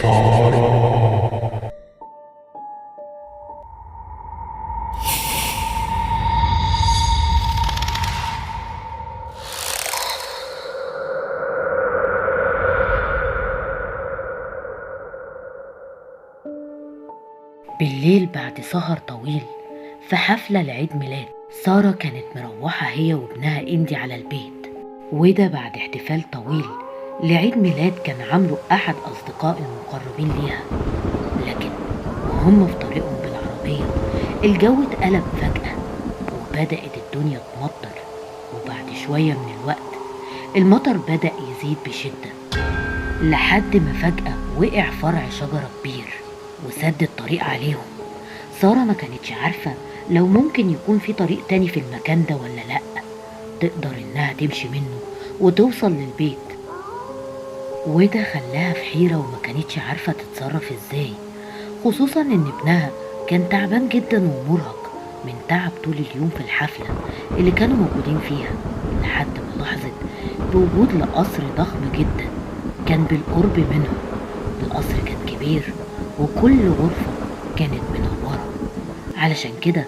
سارة. بالليل بعد سهر طويل في حفلة لعيد ميلاد، سارة كانت مروحة هي وابنها إندي على البيت، وده بعد احتفال طويل لعيد ميلاد كان عامله أحد أصدقاء المقربين ليها. لكن وهم في طريقهم بالعربية الجو اتقلب فجأة وبدأت الدنيا تمطر، وبعد شوية من الوقت المطر بدأ يزيد بشدة لحد ما فجأة وقع فرع شجرة كبير وسد الطريق عليهم. سارة ما كانتش عارفة لو ممكن يكون في طريق تاني في المكان ده ولا لأ تقدر إنها تمشي منه وتوصل للبيت، وده خلاها في حيرة وما كانتش عارفة تتصرف ازاي، خصوصا إن ابنها كان تعبان جدا ومرهق من تعب طول اليوم في الحفلة اللي كانوا موجودين فيها، لحد ما لاحظت بوجود لقصر ضخم جدا كان بالقرب منهم. القصر كان كبير وكل غرفة كانت منورة، علشان كده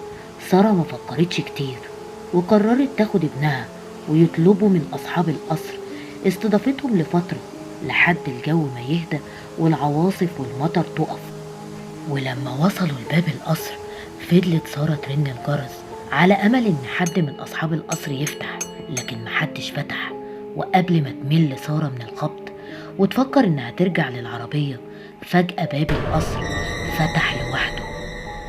سارة ما فكرتش كتير وقررت تاخد ابنها ويطلبوا من أصحاب القصر استضافتهم لفترة لحد الجو ما يهدى والعواصف والمطر تقف. ولما وصلوا لباب القصر فضلت سارة ترن الجرس على أمل إن حد من أصحاب القصر يفتح، لكن محدش فتح. وقبل ما تمل سارة من الخبط وتفكر إنها ترجع للعربية، فجأة باب القصر فتح لوحده.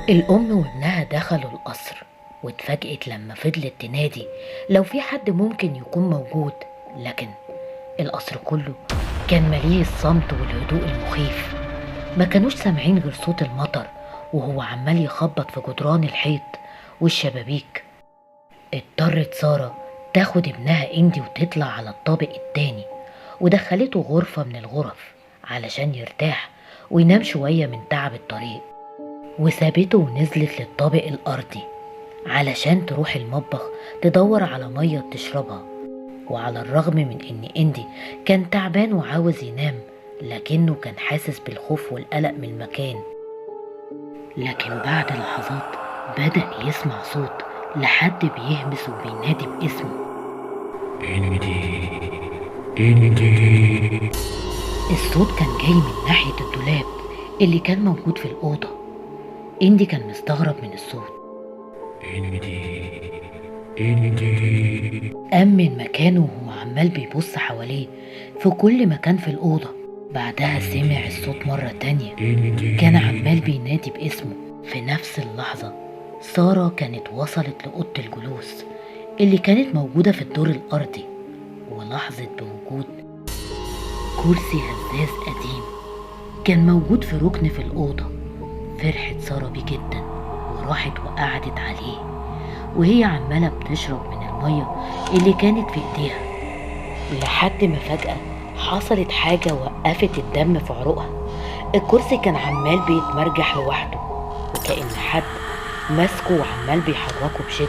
الأم وابنها دخلوا القصر واتفاجئت لما فضلت تنادي لو في حد ممكن يكون موجود، لكن القصر كله كان مليء الصمت والهدوء المخيف. ما كانوش سامعين غير صوت المطر وهو عمال يخبط في جدران الحيط والشبابيك. اضطرت سارة تاخد ابنها إندي وتطلع على الطابق التاني ودخلته غرفة من الغرف علشان يرتاح وينام شوية من تعب الطريق، وسابته ونزلت للطابق الأرضي علشان تروح المطبخ تدور على مية تشربها. وعلى الرغم من إن إندي كان تعبان وعاوز ينام، لكنه كان حاسس بالخوف والقلق من المكان. لكن بعد لحظات بدأ يسمع صوت لحد بيهمس وبينادي باسمه: إندي إندي. الصوت كان جاي من ناحية الدولاب اللي كان موجود في الأوضة. إندي كان مستغرب من الصوت. إندي إندي. قام من مكانه وهو عمال بيبص حواليه في كل مكان في الأوضة. بعدها سمع الصوت مرة تانية كان عمال بينادي باسمه. في نفس اللحظة سارة كانت وصلت لأوضة الجلوس اللي كانت موجودة في الدور الأرضي، ولاحظت بوجود كرسي هزاز قديم كان موجود في ركن في الأوضة. فرحت سارة بيه جدا وراحت وقعدت عليه وهي عمالة بتشرب من المية اللي كانت في ايديها، لحد ما فجأة حصلت حاجة وقفت الدم في عروقها. الكرسي كان عمال بيتمرجح لوحده وكأن حد ماسكه وعمال بيحركه بشدة،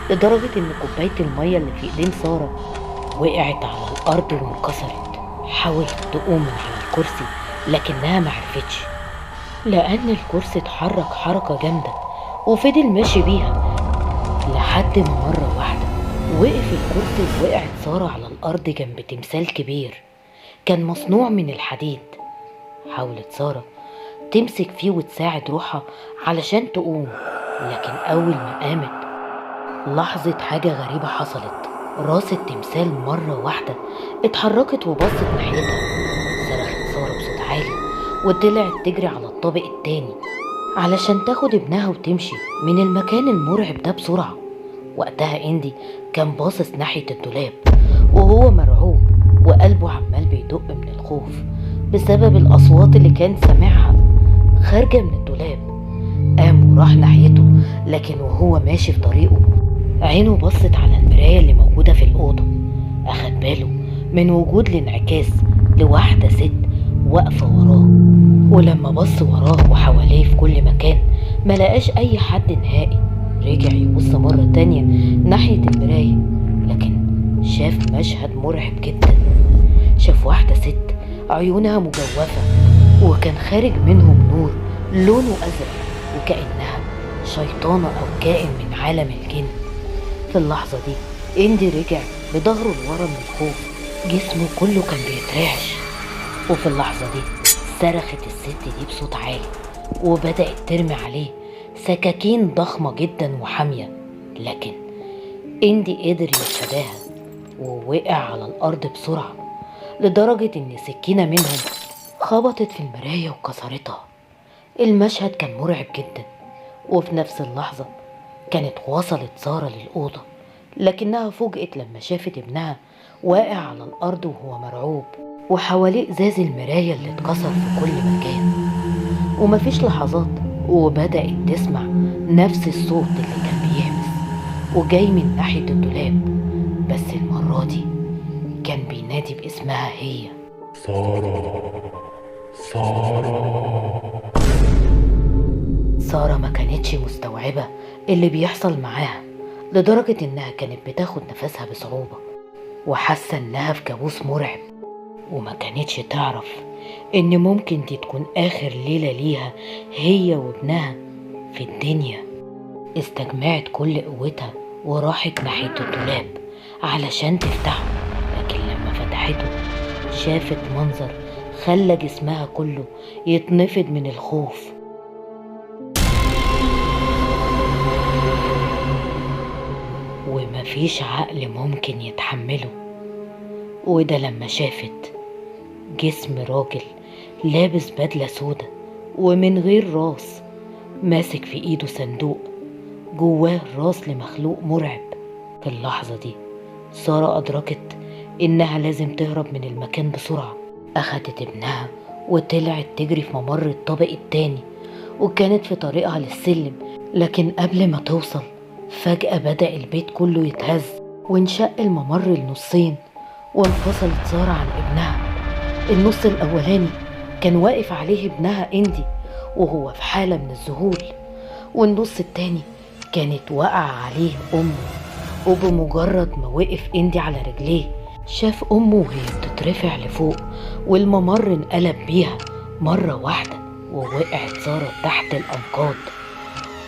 لدرجة ان كوباية المية اللي في ايدين سارة وقعت على الأرض وانكسرت. حاولت تقوم من على الكرسي لكنها معرفتش، لأن الكرسي اتحرك حركة جامدة وفضل ماشي بيها لحد ما مرة واحدة وقف الكرسي ووقعت سارة على الأرض جنب تمثال كبير كان مصنوع من الحديد. حاولت سارة تمسك فيه وتساعد روحها علشان تقوم، لكن أول ما قامت لاحظت حاجة غريبة حصلت. راس التمثال مرة واحدة اتحركت وبصت ناحيتها. صرخت سارة بصوت عالي وطلعت تجري على الطابق التاني علشان تاخد ابنها وتمشي من المكان المرعب ده بسرعة. وقتها إندي كان باصص ناحية الدولاب وهو مرعوب وقلبه عمال بيدق من الخوف بسبب الأصوات اللي كان سامعها خارجة من الدولاب. قام وراح ناحيته، لكن وهو ماشي في طريقه عينه بصت على المراية اللي موجودة في الأوضة. أخد باله من وجود الانعكاس لواحدة ست واقفة وراه، ولما بص وراه وحواليه في كل مكان ملقاش أي حد نهائي. رجع يبص مرة تانية ناحية المراية، لكن شاف مشهد مرعب جدا. شاف واحدة ست عيونها مجوفة وكان خارج منهم نور لونه أزرق وكأنها شيطانة أو كائن من عالم الجن. في اللحظة دي إندي رجع بظهره لورا من الخوف، جسمه كله كان بيترعش. وفي اللحظة دي صرخت الست دي بصوت عالي وبدأت ترمي عليه سكاكين ضخمة جدا وحامية، لكن إندي قدر يتفاداها ووقع على الأرض بسرعة لدرجة إن سكينة منهم خبطت في المراية وكسرتها. المشهد كان مرعب جدا. وفي نفس اللحظة كانت وصلت سارة للأوضة، لكنها فوجئت لما شافت ابنها واقع على الأرض وهو مرعوب وحواليه إزاز المراية اللي اتكسر في كل مكان. ومفيش لحظات وبدأت تسمع نفس الصوت اللي كان بيهمس وجاي من ناحية الدولاب، بس المرة دي كان بينادي باسمها هي. سارة ما كانتش مستوعبة اللي بيحصل معاها، لدرجة إنها كانت بتاخد نفسها بصعوبة وحاسة إنها في كابوس مرعب، وما كانتش تعرف إن ممكن دي تكون آخر ليلة ليها هي وابنها في الدنيا. استجمعت كل قوتها وراحت ناحية الدولاب علشان تفتحه، لكن لما فتحته شافت منظر خلى جسمها كله يتنفض من الخوف. ومفيش عقل ممكن يتحمله، وده لما شافت جسم راجل لابس بدلة سودا ومن غير راس، ماسك في ايده صندوق جواه راس لمخلوق مرعب. في اللحظة دي سارة أدركت إنها لازم تهرب من المكان بسرعة. أخدت ابنها وطلعت تجري في ممر الطابق التاني، وكانت في طريقها للسلم، لكن قبل ما توصل فجأة بدأ البيت كله يتهز وانشق الممر لنصين، وانفصلت سارة عن ابنها. النص الأولاني كان واقف عليه ابنها إندي وهو في حالة من الذهول، والنص التاني كانت وقع عليه أمه. وبمجرد ما وقف إندي على رجليه شاف أمه وهي بتترفع لفوق، والممر انقلب بيها مرة واحدة ووقعت سارة تحت الأنقاض.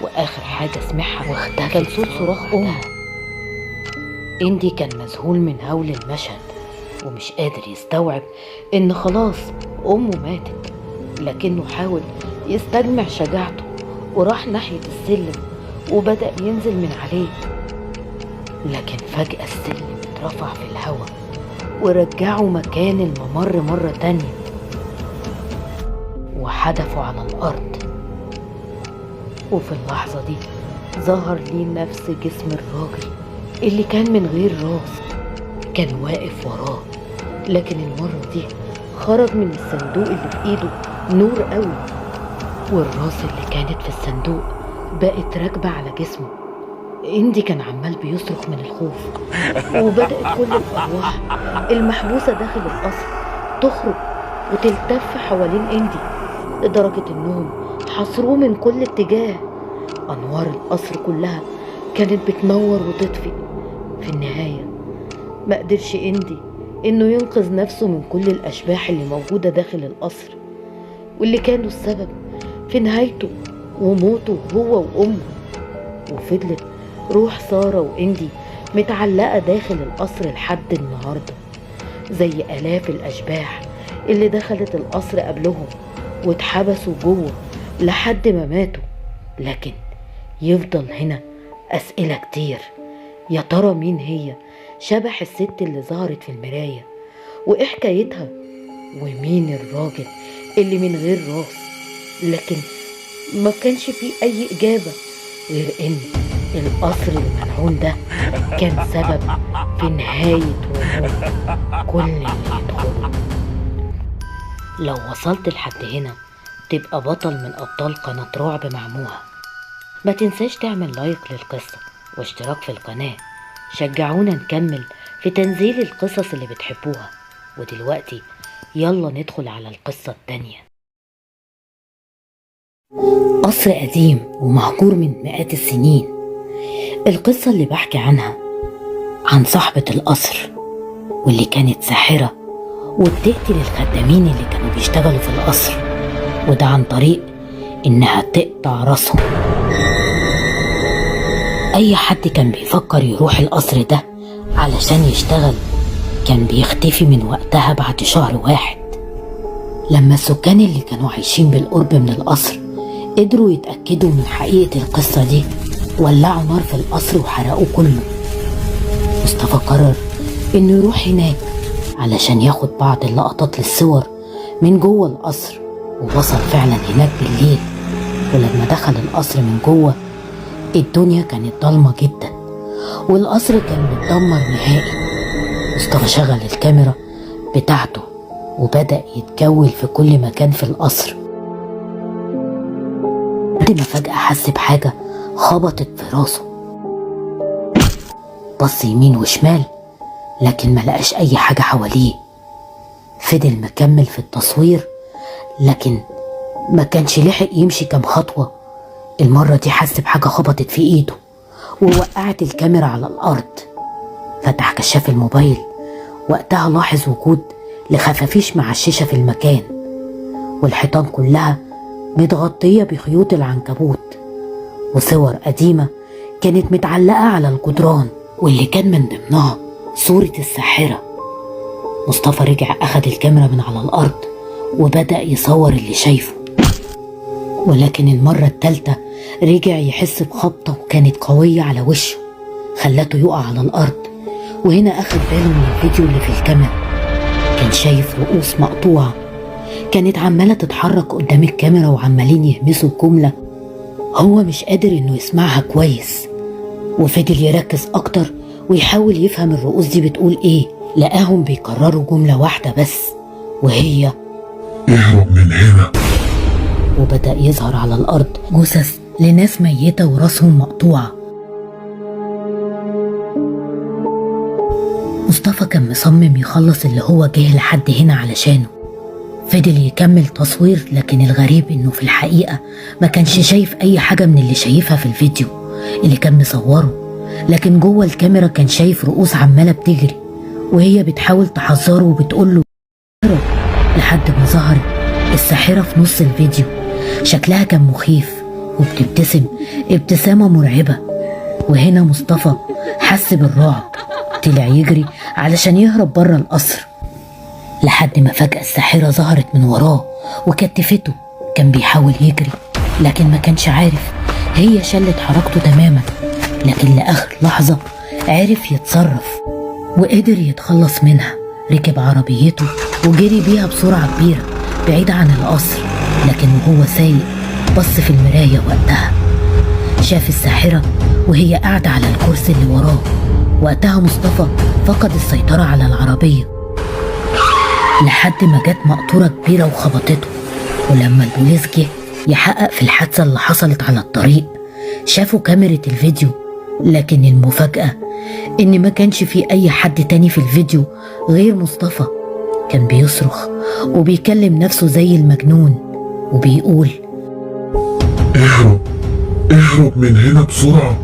وآخر حاجة سمعها واختفى كان صوت صراخ أمه. إندي كان مذهول من هول المشهد ومش قادر يستوعب إن خلاص أمه ماتت، لكنه حاول يستجمع شجاعته وراح ناحية السلم وبدأ ينزل من عليه. لكن فجأة السلم اترفع في الهواء ورجعوا مكان الممر مرة تانية وحدفوا على الأرض. وفي اللحظة دي ظهر ليه نفس جسم الراجل اللي كان من غير راس، كان واقف وراه، لكن المرة دي خرج من الصندوق اللي في ايده نور قوي، والراس اللي كانت في الصندوق بقت راكبة على جسمه. إندي كان عمال بيصرخ من الخوف، وبدأت كل الأرواح المحبوسة داخل القصر تخرج وتلتف حوالين إندي، لدرجة إنهم حصروه من كل اتجاه. أنوار القصر كلها كانت بتنور وتطفي. في النهاية ما قدرش إندي إنه ينقذ نفسه من كل الأشباح اللي موجودة داخل القصر، واللي كانوا السبب في نهايته وموته هو وأمه. وفضلت روح سارة وإندي متعلقة داخل القصر لحد النهاردة، زي آلاف الأشباح اللي دخلت القصر قبلهم واتحبسوا جوه لحد ما ماتوا. لكن يفضل هنا أسئلة كتير. يا ترى مين هي شبح الست اللي ظهرت في المراية، وإيه حكايتها، ومين الراجل اللي من غير راس؟ لكن ما كانش فيه أي إجابة غير إن القصر الملعون ده كان سبب في نهاية وموت كل اللي يدخله. لو وصلت لحد هنا تبقى بطل من أبطال قناة رعب مع موها. ما تنساش تعمل لايك للقصة واشتراك في القناة، شجعونا نكمل في تنزيل القصص اللي بتحبوها. ودلوقتي يلا ندخل على القصة التانية. قصر قديم ومهجور من مئات السنين. القصة اللي بحكي عنها عن صاحبة القصر واللي كانت ساحرة وبتقتل الخدامين اللي كانوا بيشتغلوا في القصر، وده عن طريق إنها تقطع راسهم. أي حد كان بيفكر يروح القصر ده علشان يشتغل كان بيختفي من وقتها بعد شهر واحد. لما السكان اللي كانوا عايشين بالقرب من القصر قدروا يتأكدوا من حقيقة القصة دي، ولعوا نار في القصر وحرقوه كله. مصطفى قرر إنه يروح هناك علشان ياخد بعض اللقطات للصور من جوه القصر، ووصل فعلا هناك بالليل. ولما دخل القصر من جوه الدنيا كانت ضلمة جدا، والقصر كان متدمر نهائي. مصطفى شغل الكاميرا بتاعته وبدأ يتجول في كل مكان في القصر، لحد ما فجأة حس بحاجة خبطت في راسه. بص يمين وشمال لكن ما لقاش أي حاجة حواليه. فضل مكمل في التصوير لكن ما كانش لحق يمشي كام خطوة. المرة دي حس بحاجة خبطت في ايده ووقعت الكاميرا على الأرض. فتح كشاف الموبايل، وقتها لاحظ وجود لخفافيش معششة في المكان، والحيطان كلها متغطية بخيوط العنكبوت، وصور قديمة كانت متعلقة على الجدران واللي كان من ضمنها صورة الساحرة. مصطفى رجع أخد الكاميرا من على الأرض وبدأ يصور اللي شايفه، ولكن المرة التالتة رجع يحس بخبطة وكانت قوية على وشه خلته يقع على الأرض. وهنا أخد باله من الفيديو اللي في الكاميرا، كان شايف رؤوس مقطوعة كانت عمالة تتحرك قدام الكاميرا وعمالين يهمسوا الجملة هو مش قادر إنه يسمعها كويس. وفضل يركز أكتر ويحاول يفهم الرؤوس دي بتقول إيه. لقاهم بيكرروا جملة واحدة بس وهي اهرب من هنا. وبدأ يظهر على الأرض جثث لناس ميتة وراسهم مقطوعة. مصطفى كان مصمم يخلص اللي هو جه لحد هنا علشانه. فضل يكمل تصوير، لكن الغريب إنه في الحقيقة ما كانش شايف أي حاجة من اللي شايفها في الفيديو اللي كان مصوره، لكن جوه الكاميرا كان شايف رؤوس عمالة بتجري وهي بتحاول تحذره وبتقوله اهرب، لحد ما ظهرت الساحرة في نص الفيديو. شكلها كان مخيف وبتبتسم ابتسامة مرعبة. وهنا مصطفى حس بالرعب، طلع يجري علشان يهرب بره القصر، لحد ما فجأة الساحرة ظهرت من وراه وكتفته. كان بيحاول يجري لكن ما كانش عارف، هي شلت حركته تماما. لكن لآخر لحظة عرف يتصرف وقدر يتخلص منها. ركب عربيته وجري بيها بسرعة كبيرة بعيد عن القصر، لكن وهو سايق بص في المراية وقتها شاف الساحرة وهي قاعدة على الكرسي اللي وراه. وقتها مصطفى فقد السيطرة على العربية لحد ما جت مقطورة كبيرة وخبطته. ولما البوليس جه يحقق في الحادثة اللي حصلت على الطريق شافوا كاميرا الفيديو، لكن المفاجأة إن ما كانش في أي حد تاني في الفيديو غير مصطفى. كان بيصرخ وبيكلم نفسه زي المجنون وبيقول اهرب، اهرب من هنا بسرعة.